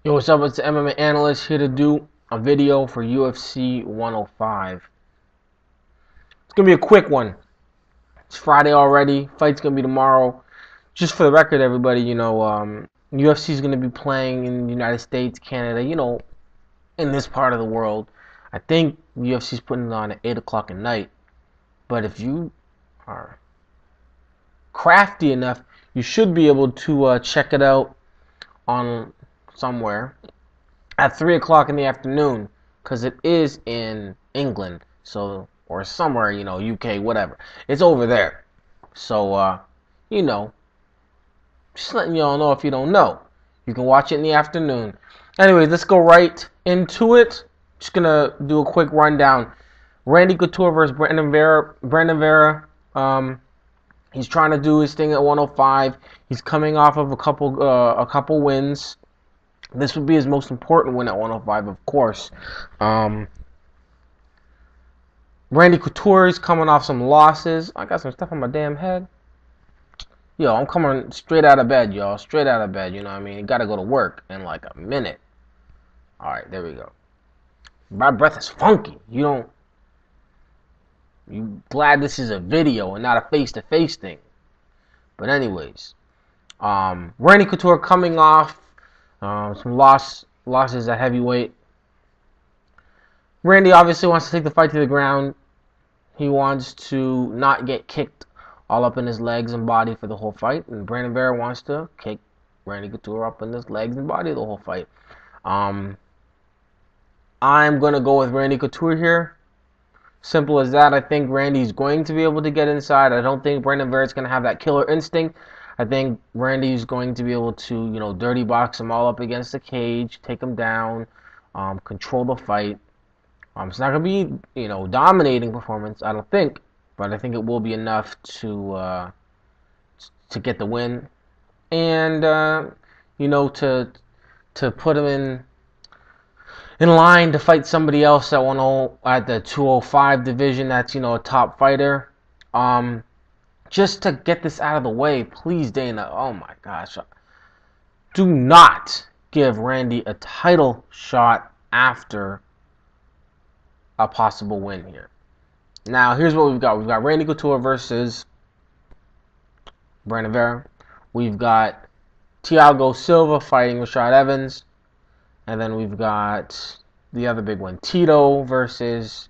Yo, what's up? It's the MMA Analyst here to do a video for UFC 105. It's going to be a quick one. It's Friday already. Fight's going to be tomorrow. Just for the record, everybody, UFC is going to be playing in the United States, Canada, in this part of the world. I think the UFC is putting it on at 8 o'clock at night. But if you are crafty enough, you should be able to check it out on somewhere at 3 o'clock in the afternoon, because it is in England, so, or somewhere, UK, whatever. It's over there. So, just letting y'all know if you don't know. You can watch it in the afternoon. Anyways, let's go right into it. Just gonna do a quick rundown. Randy Couture versus Brandon Vera. He's trying to do his thing at 105. He's coming off of a couple wins. This would be his most important win at 105, of course. Randy Couture is coming off some losses. I got some stuff on my damn head. Yo, I'm coming straight out of bed, y'all. Straight out of bed, you know what I mean? You gotta go to work in like a minute. Alright, there we go. My breath is funky. You glad this is a video and not a face-to-face thing. But anyways, Randy Couture coming off some losses at heavyweight. Randy obviously wants to take the fight to the ground. He wants to not get kicked all up in his legs and body for the whole fight. And Brandon Vera wants to kick Randy Couture up in his legs and body the whole fight. I'm going to go with Randy Couture here. Simple as that. I think Randy's going to be able to get inside. I don't think Brandon Vera's going to have that killer instinct. I think Randy's going to be able to, dirty box him all up against the cage, take him down, control the fight. It's not going to be, dominating performance, I don't think, but I think it will be enough to get the win, and to put him in line to fight somebody else at the 205 division. That's a top fighter. Just to get this out of the way, please, Dana. Oh my gosh. Do not give Randy a title shot after a possible win here. Now, here's what we've got. We've got Randy Couture versus Brandon Vera. We've got Thiago Silva fighting Rashad Evans. And then we've got the other big one, Tito versus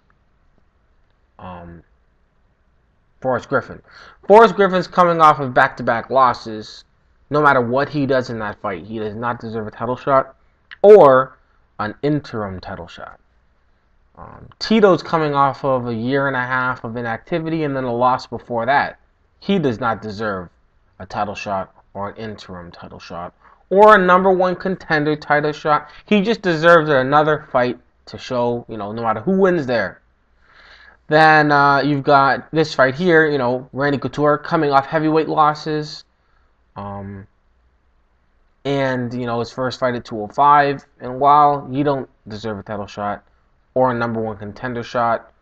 Forrest Griffin. Forrest Griffin's coming off of back-to-back losses. No matter what he does in that fight, he does not deserve a title shot or an interim title shot. Tito's coming off of a year and a half of inactivity and then a loss before that. He does not deserve a title shot or an interim title shot or a number one contender title shot. He just deserves another fight to show, no matter who wins there. Then you've got this fight here, Randy Couture coming off heavyweight losses. And, his first fight at 205. And while you don't deserve a title shot or a number one contender shot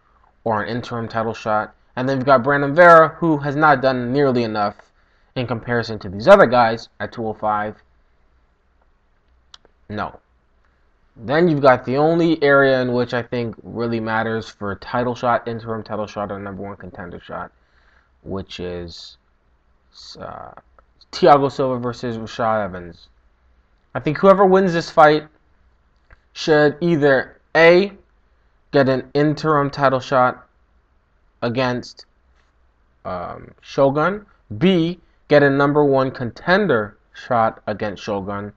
or an interim title shot. And then you've got Brandon Vera, who has not done nearly enough in comparison to these other guys at 205. No. Then you've got the only area in which I think really matters for a title shot, interim title shot, or number one contender shot, which is Thiago Silva versus Rashad Evans. I think whoever wins this fight should either A, get an interim title shot against Shogun, B, get a number one contender shot against Shogun,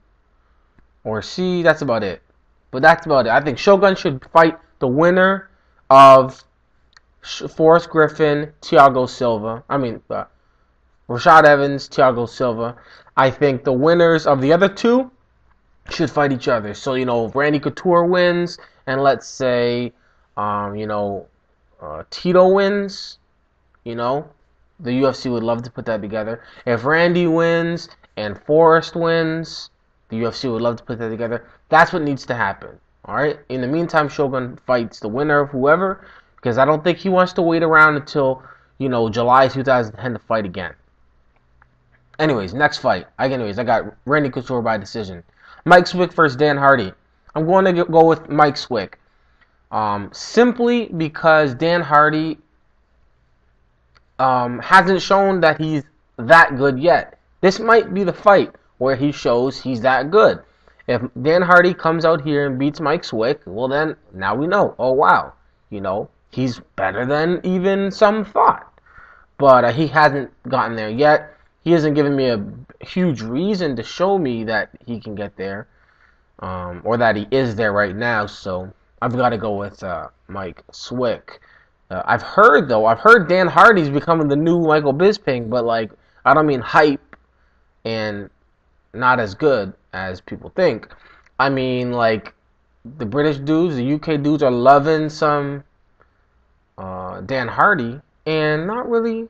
or C, that's about it. But that's about it. I think Shogun should fight the winner of Forrest Griffin, Thiago Silva. Rashad Evans, Thiago Silva. I think the winners of the other two should fight each other. So, if Randy Couture wins, and let's say, Tito wins, the UFC would love to put that together. If Randy wins and Forrest wins, the UFC would love to put that together. That's what needs to happen. Alright? In the meantime, Shogun fights the winner of whoever, because I don't think he wants to wait around until, July 2010 to fight again. Anyways, next fight. I got Randy Couture by decision. Mike Swick versus Dan Hardy. I'm going to go with Mike Swick. Simply because Dan Hardy hasn't shown that he's that good yet. This might be the fight where he shows he's that good. If Dan Hardy comes out here and beats Mike Swick, well then, now we know. Oh wow, he's better than even some thought. But he hasn't gotten there yet. He hasn't given me a huge reason to show me that he can get there, or that he is there right now. So I've got to go with Mike Swick. I've heard Dan Hardy's becoming the new Michael Bisping, but like, I don't mean hype and not as good as people think. I mean, like, the British dudes, the UK dudes are loving some Dan Hardy and not really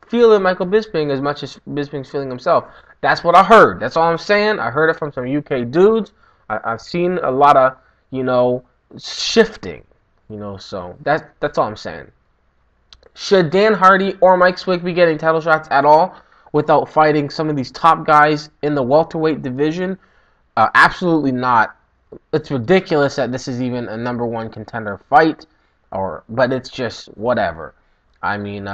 feeling Michael Bisping as much as Bisping's feeling himself. That's what I heard. That's all I'm saying. I heard it from some UK dudes. I've seen a lot of, shifting. So that's all I'm saying. Should Dan Hardy or Mike Swick be getting title shots at all without fighting some of these top guys in the welterweight division? Absolutely not. It's ridiculous that this is even a number one contender fight, but it's just whatever. I mean,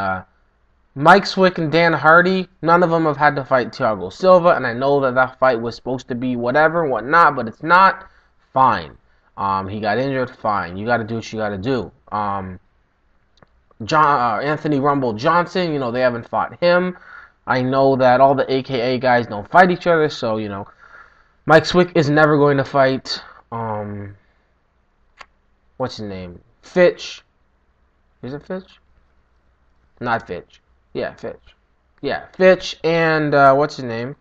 Mike Swick and Dan Hardy, none of them have had to fight Thiago Silva, and I know that fight was supposed to be whatever and whatnot, but it's not. Fine. He got injured. Fine. You got to do what you got to do. Anthony Rumble Johnson, they haven't fought him. I know that all the AKA guys don't fight each other, so, Mike Swick is never going to fight, what's his name? Fitch. Is it Fitch? Not Fitch. Yeah, Fitch. Yeah, Fitch and, what's his name?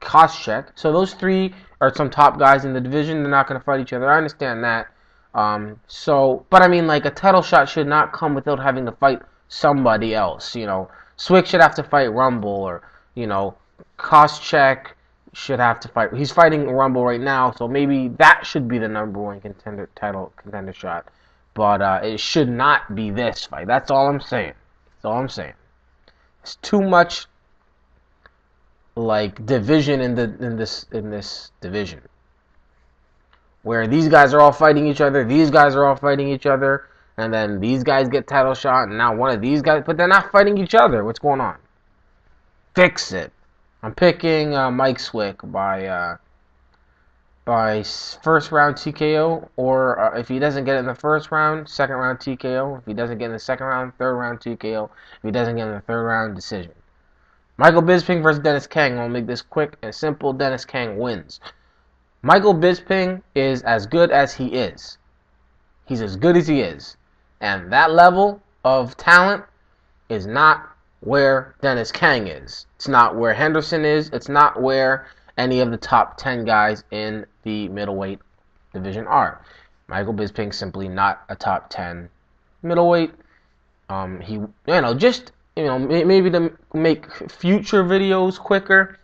Koscheck. So those three are some top guys in the division. They're not going to fight each other. I understand that. But I mean, like, a title shot should not come without having to fight somebody else. Swick should have to fight Rumble, or, Koscheck should have to fight. He's fighting Rumble right now, so maybe that should be the number one contender shot. But it should not be this fight. That's all I'm saying. That's all I'm saying. It's too much like division in this division, where these guys are all fighting each other, these guys are all fighting each other, and then these guys get title shot, and now one of these guys, but they're not fighting each other. What's going on? Fix it. I'm picking Mike Swick by first round TKO, or if he doesn't get it in the first round, second round TKO. If he doesn't get in the second round, third round TKO. If he doesn't get in the third round, decision. Michael Bisping versus Dennis Kang. I'll make this quick and simple. Dennis Kang wins. Michael Bisping is as good as he is. He's as good as he is. And that level of talent is not where Dennis Kang is. It's not where Henderson is. It's not where any of the top 10 guys in the middleweight division are. Michael Bisping simply not a top 10 middleweight. Maybe to make future videos quicker,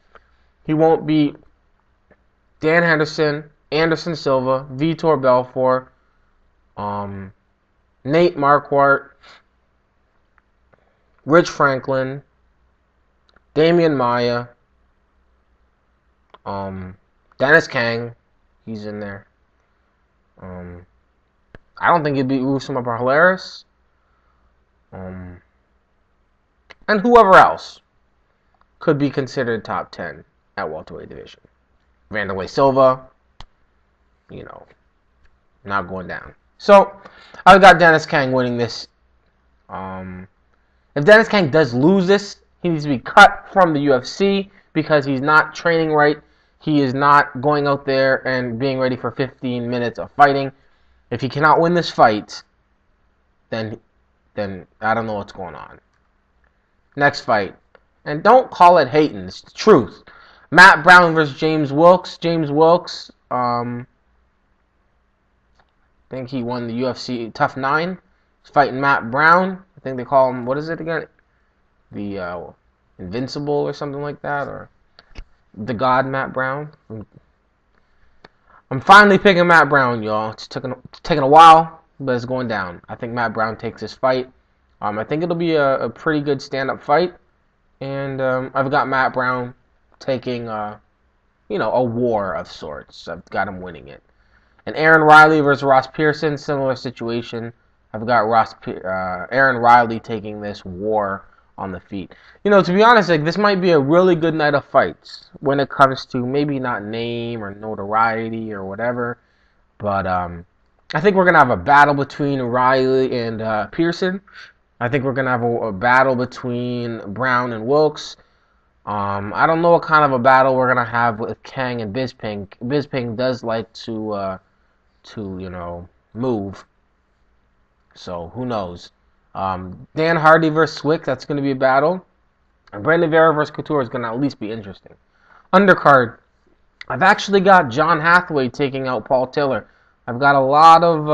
he won't be Dan Henderson, Anderson Silva, Vitor Belfort, Nate Marquardt, Rich Franklin, Damian Maia, Dennis Kang, he's in there. I don't think he'd beat Rusuma Barhaleris. And whoever else could be considered top 10 at welterweight division. Vanderlei Silva, not going down. So, I've got Dennis Kang winning this. If Dennis Kang does lose this, he needs to be cut from the UFC because he's not training right. He is not going out there and being ready for 15 minutes of fighting. If he cannot win this fight, then I don't know what's going on. Next fight. And don't call it hating. It's the truth. Matt Brown versus James Wilkes. James Wilkes, I think he won the UFC Tough 9. He's fighting Matt Brown. I think they call him, what is it again? The Invincible or something like that. Or the God Matt Brown. I'm finally picking Matt Brown, y'all. It's taking a while, but it's going down. I think Matt Brown takes this fight. I think it'll be a pretty good stand-up fight. And I've got Matt Brown taking a war of sorts. I've got him winning it. And Aaron Riley versus Ross Pearson, similar situation. I've got Aaron Riley taking this war on the feet. To be honest, this might be a really good night of fights when it comes to maybe not name or notoriety or whatever. But I think we're going to have a battle between Riley and Pearson. I think we're going to have a battle between Brown and Wilkes. I don't know what kind of a battle we're going to have with Kang and Bisping. Bisping does like to move. So, who knows? Dan Hardy versus Swick, that's going to be a battle. And Brandon Vera versus Couture is going to at least be interesting. Undercard, I've actually got John Hathaway taking out Paul Taylor. I've got a lot of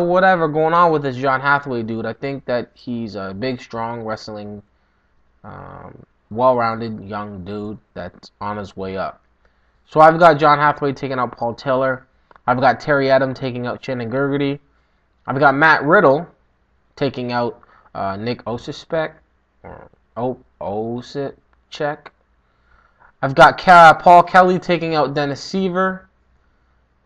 whatever going on with this John Hathaway dude. I think that he's a big, strong, wrestling, well-rounded young dude that's on his way up. So I've got John Hathaway taking out Paul Taylor. I've got Terry Adam taking out Shannon Gurgity. I've got Matt Riddle taking out Nick Osicek. I've got Paul Kelly taking out Dennis Seaver.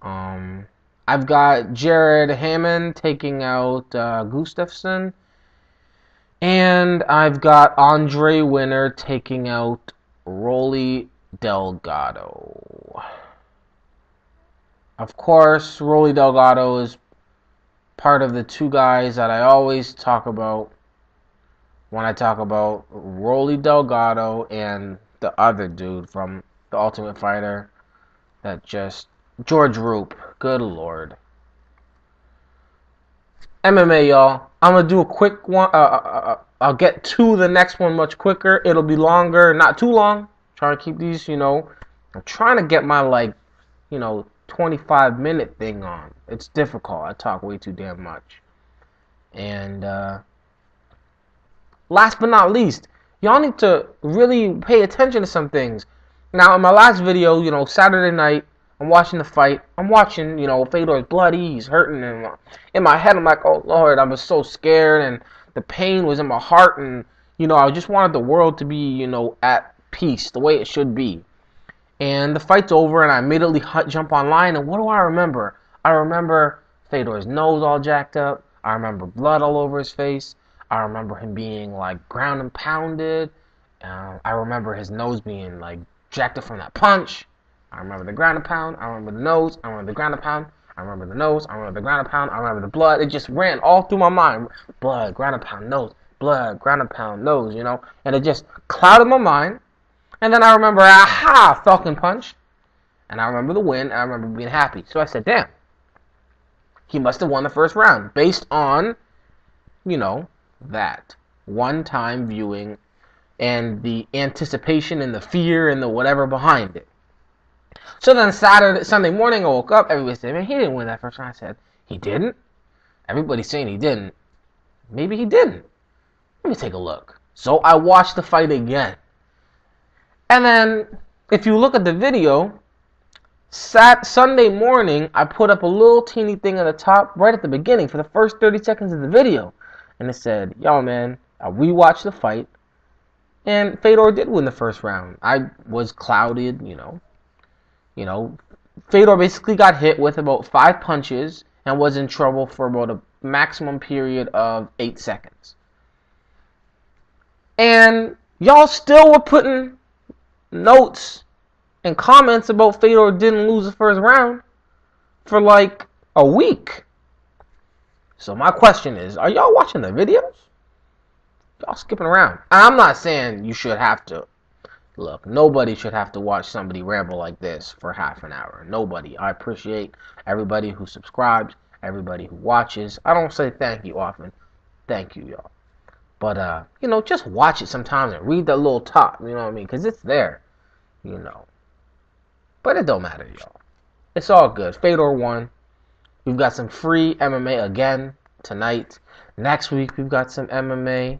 I've got Jared Hammond taking out Gustafsson. And I've got Andre Winner taking out Rolly Delgado. Of course, Rolly Delgado is part of the two guys that I always talk about when I talk about Rolly Delgado and the other dude from The Ultimate Fighter George Roop. Good Lord. MMA, y'all. I'm going to do a quick one. I'll get to the next one much quicker. It'll be longer, not too long. Trying to keep these, I'm trying to get my, 25-minute thing on. It's difficult. I talk way too damn much. And last but not least, y'all need to really pay attention to some things. Now, in my last video, Saturday night, I'm watching the fight. I'm watching, Fedor's bloody. He's hurting. And in my head, I'm like, oh, Lord, I was so scared. And the pain was in my heart. And, I just wanted the world to be, at peace, the way it should be. And the fight's over, and I immediately jump online, and what do I remember? I remember Fedor's nose all jacked up. I remember blood all over his face. I remember him being, ground and pounded. I remember his nose being, jacked up from that punch. I remember the ground and pound. I remember the nose. I remember the ground and pound. I remember the nose. I remember the ground and pound. I remember the blood. It just ran all through my mind. Blood, ground and pound, nose. Blood, ground and pound, nose, And it just clouded my mind. And then I remember, Falcon Punch. And I remember the win. I remember being happy. So I said, damn. He must have won the first round. Based on, that one-time viewing and the anticipation and the fear and the whatever behind it. So then Sunday morning, I woke up. Everybody said, man, he didn't win that first round. I said, he didn't? Everybody's saying he didn't. Maybe he didn't. Let me take a look. So I watched the fight again. And then, if you look at the video, Sunday morning, I put up a little teeny thing at the top, right at the beginning, for the first 30 seconds of the video. And it said, yo, man, I rewatched the fight, and Fedor did win the first round. I was clouded, Fedor basically got hit with about 5 punches and was in trouble for about a maximum period of 8 seconds. And y'all still were putting notes and comments about Fedor didn't lose the first round for a week. So my question is, are y'all watching the videos? Y'all skipping around. I'm not saying you should have to. Look, nobody should have to watch somebody ramble like this for half an hour. Nobody. I appreciate everybody who subscribes, everybody who watches. I don't say thank you often. Thank you, y'all. But, just watch it sometimes and read that little top, you know what I mean? Because it's there, But it don't matter, y'all. It's all good. Fedor won. We've got some free MMA again tonight. Next week, we've got some MMA.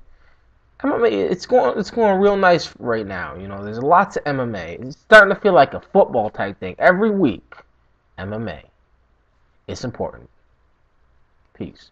It's going real nice right now, There's lots of MMA. It's starting to feel like a football type thing. Every week, MMA. It's important. Peace.